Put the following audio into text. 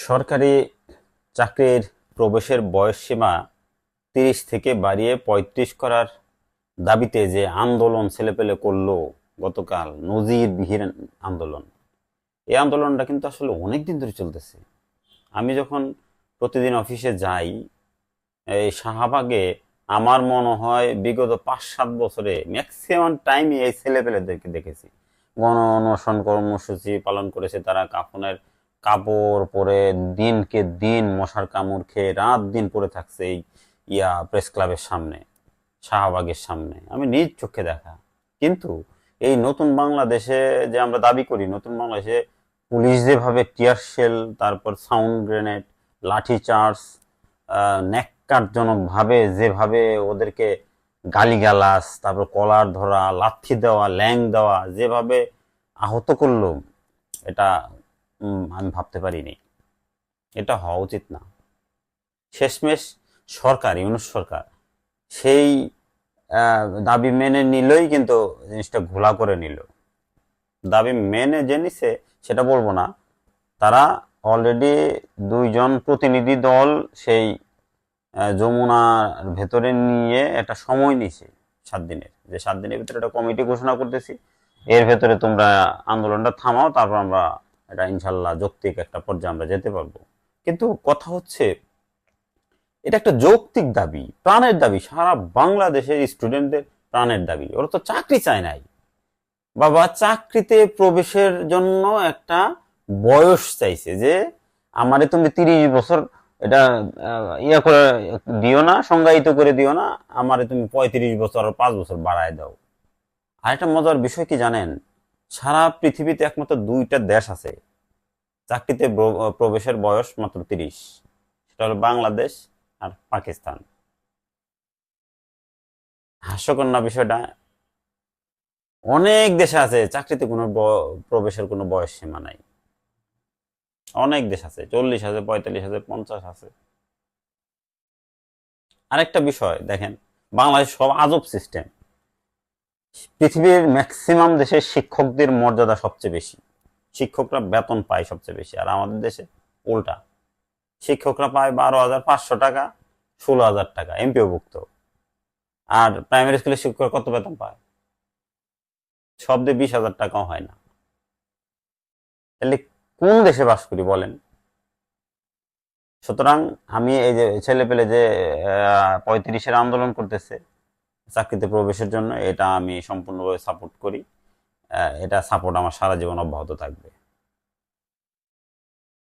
সরকারি চাকরির প্রবেশের বয়সসীমা ৩০ থেকে বাড়িয়ে ৩৫ করার দাবিতে যে আন্দোলন ছেলেপেলে করলো গতকাল, নজিরবিহীন আন্দোলন। এই আন্দোলনটা কিন্তু আসলে অনেক দিন ধরে চলতেছে। আমি যখন প্রতিদিন অফিসে যাই এই শাহবাগে, আমার মনে হয় বিগত ৫-৭ বছরে ম্যাক্সিমাম টাইমই এই ছেলেপেলেদেরকে দেখেছি। গণ অনশন কর্মসূচি পালন করেছে তারা, কাফনের কাপড় পরে দিনকে দিন মশার কামড় খেয়ে রাত দিন পরে থাকছে এই প্রেস ক্লাবের সামনে, শাহবাগের সামনে, আমি নিজ চোখে দেখা। কিন্তু এই নতুন বাংলাদেশে যে আমরা দাবি করি, নতুন বাংলাদেশে পুলিশ যেভাবে টিয়ার শেল, তারপর সাউন্ড গ্রেনেড, লাঠি চার্জ, ন্যাক্কারজনক ভাবে যেভাবে ওদেরকে গালিগালাজ, তারপর কলার ধরা, লাথি দেওয়া, ল্যাং দেওয়া, যেভাবে আহত করলো, এটা আমি ভাবতে পারিনি। এটা হওয়া উচিত না। শেষমেশ সরকার, ইউনূস সরকার সেই দাবি মেনে নিলই, কিন্তু জিনিসটা ঘোলা করে নিল। দাবি মেনে যে নিছে সেটা বলবো না, তারা অলরেডি ২ জন প্রতিনিধি দল সেই যমুনার ভেতরে নিয়ে একটা সময় নিছে ৭ দিনের, যে ৭ দিনের ভিতরে একটা কমিটি ঘোষণা করতেছি, এর ভেতরে তোমরা আন্দোলনটা থামাও, তারপর আমরা এটা ইনশাল্লাহ যৌক্তিক একটা পর্যায়ে আমরা যেতে পারবো। কিন্তু কথা হচ্ছে, এটা একটা যৌক্তিক দাবি, প্রাণের দাবি, সারা বাংলাদেশের স্টুডেন্টদের প্রাণের দাবি। ওরা তো চাকরি চায় নাই বাবা, চাকরিতে প্রবেশের জন্য একটা বয়স চাইছে, যে আমারে তুমি ৩০ বছর এটা করে দিও না, সংজ্ঞায়িত করে দিও না, আমারে তুমি ৩৫ বছর আর ৫ বছর বাড়ায় দাও। আর একটা মজার বিষয় কি জানেন, সারা পৃথিবীতে একমাত্র ২টা দেশ আছে চাকরিতে প্রবেশের বয়স মাত্র ৩০, সেটা হলো বাংলাদেশ আর পাকিস্তান। হাস্যকর না বিষয়টা? অনেক দেশে আছে চাকরিতে কোনো প্রবেশের কোনো বয়স সীমা নাই। অনেক দেশ আছে, ৪০ আছে, ৪৫ আছে, ৫০ আছে। আরেকটা বিষয় দেখেন, বাংলাদেশ সব আজব সিস্টেম। পৃথিবীর ম্যাক্সিমাম দেশের শিক্ষকদের মর্যাদা সবচেয়ে বেশি, শিক্ষকরা বেতন পায় সবচেয়ে বেশি, আর আমাদের দেশে উল্টা, শিক্ষকরা পায় ১২,৫০০ টাকা, ১৬,০০০ টাকা এমপিওভুক্ত। আর প্রাইমারি স্কুলের শিক্ষকরা কত বেতন পায়? সব দিয়ে ২০,০০০ টাকাও হয় না। তাহলে কোন দেশে বাস করি বলেন? সুতরাং আমি এই যে ছেলে পেলে যে ৩৫-এর আন্দোলন করতেছে চাকরিতে প্রবেশের জন্য, এটা আমি সম্পূর্ণভাবে সাপোর্ট করি। এটা সাপোর্ট আমার সারা জীবন অব্যাহত থাকবে।